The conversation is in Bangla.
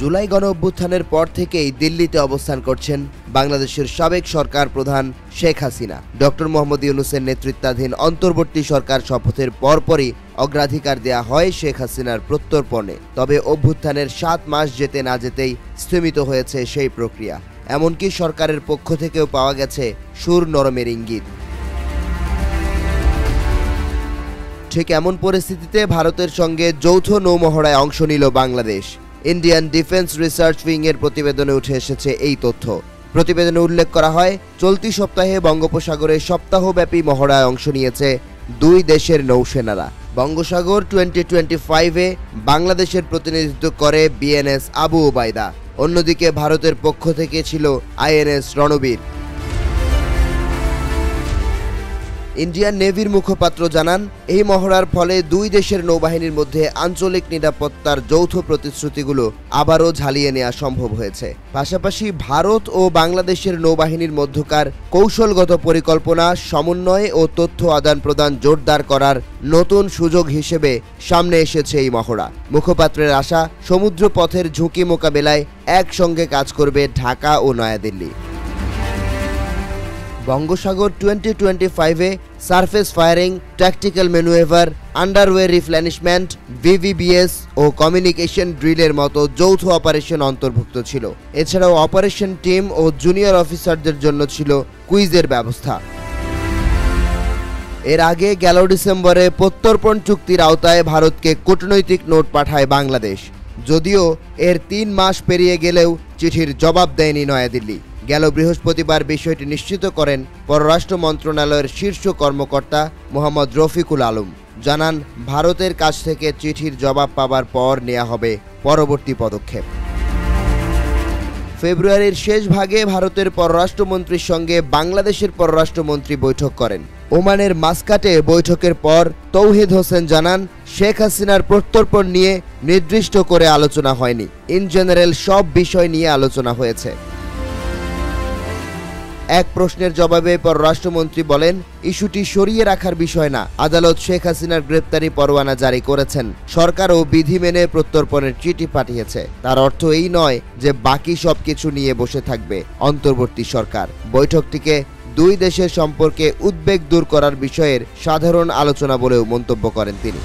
জুলাই গণঅভ্যুত্থানের পর থেকেই দিল্লিতে অবস্থান করছেন বাংলাদেশের সাবেক সরকার প্রধান শেখ হাসিনা। ডক্টর মোহাম্মদ ইউনূসের নেতৃত্বাধীন অন্তর্বর্তী সরকার শপথের পরপরই অগ্রাধিকার দেয়া হয় শেখ হাসিনার প্রত্যর্পণে। তবে অভ্যুত্থানের 7 মাস যেতে না যেতেই স্থগিত হয়েছে সেই প্রক্রিয়া। এমনকি সরকারের পক্ষ থেকেও পাওয়া গেছে সুর নরমের ইঙ্গিত। ঠিক এমন পরিস্থিতিতে ভারতের সঙ্গে যৌথ নৌমহড়ায় অংশ নিল Bangladesh. Indian defence research wing এর প্রতিবেদনে উঠে এসেছে এই তথ্য। প্রতিবেদনে উল্লেখ করা হয়, চলতি সপ্তাহে বঙ্গোপসাগরে সপ্তাহব্যাপী মহড়ায় অংশ নিয়েছে 2 দেশের নৌসেনারা। বঙ্গোসাগর 2025-এ বাংলাদেশের প্রতিনিধিত্ব করে বিএনএস আবু ওবায়দা। অন্যদিকে ভারতের পক্ষ থেকে ছিল আইএনএস রণবীর। ইন্ডিয়ান নেভির মুখপাত্র জানান, এই মহড়ার ফলে 2 দেশের নৌবাহিনীর মধ্যে আঞ্চলিক নিরাপত্তার যৌথ প্রতিশ্রুতিগুলো আবারও ঝালিয়ে নেওয়া সম্ভব হয়েছে। পাশাপাশি ভারত ও বাংলাদেশের নৌবাহিনীর মধ্যকার কৌশলগত পরিকল্পনা, সমন্বয় ও তথ্য আদান প্রদান জোরদার করার নতুন সুযোগ হিসেবে সামনে এসেছে এই মহড়া। মুখপাত্রের আশা, সমুদ্র পথের ঝুঁকি মোকাবেলায় একসঙ্গে কাজ করবে ঢাকা ও নয়াদিল্লি। বঙ্গোসাগর 2025-এ surface firing, tactical manoeuvre, underway replenishment, VBSS ও কমিউনিকেশন ড্রিলের মতো যৌথ অপারেশন অন্তর্ভুক্ত ছিল। এছাড়াও অপারেশন টিম ও জুনিয়র অফিসারদের জন্য ছিল কুইজের ব্যবস্থা। এর আগে গেল ডিসেম্বরে প্রত্যর্পণ চুক্তির আওতায় ভারতকে কূটনৈতিক নোট পাঠায় বাংলাদেশ। যদিও এর 3 মাস পেরিয়ে গেলেও চিঠির জবাব দেয়নি নয়াদিল্লি। গেল বৃহস্পতিবার বিষয়টি নিশ্চিত করেন পররাষ্ট্র মন্ত্রণালয়ের শীর্ষ কর্মকর্তা মোহাম্মদ রফিকুল আলম। জানান, ভারতের কাছ থেকে চিঠির জবাব পাবার পর নেওয়া হবে পরবর্তী পদক্ষেপ। ফেব্রুয়ারির শেষ ভাগে ভারতের পররাষ্ট্রমন্ত্রীর সঙ্গে বাংলাদেশের পররাষ্ট্রমন্ত্রী বৈঠক করেন। ওমানের মাসকাটে বৈঠকের পর তৌহিদ হোসেন জানান, শেখ হাসিনার প্রত্যর্পণ নিয়ে নির্দিষ্ট করে আলোচনা হয়নি। ইন জেনারেল সব বিষয় নিয়ে আলোচনা হয়েছে। এক প্রশ্নের জবাবে পররাষ্ট্রমন্ত্রী বলেন, ইস্যুটি সরিয়ে রাখার বিষয় না। আদালত শেখ হাসিনার গ্রেপ্তারি পরোয়ানা জারি করেছেন। সরকারও বিধি মেনে প্রত্যর্পণের চিঠি পাঠিয়েছে। তার অর্থ এই নয় যে বাকি সবকিছু নিয়ে বসে থাকবে অন্তর্বর্তী সরকার। বৈঠকটিকে 2 দেশের সম্পর্কে উদ্বেগ দূর করার বিষয়ের সাধারণ আলোচনা বলেও মন্তব্য করেন তিনি।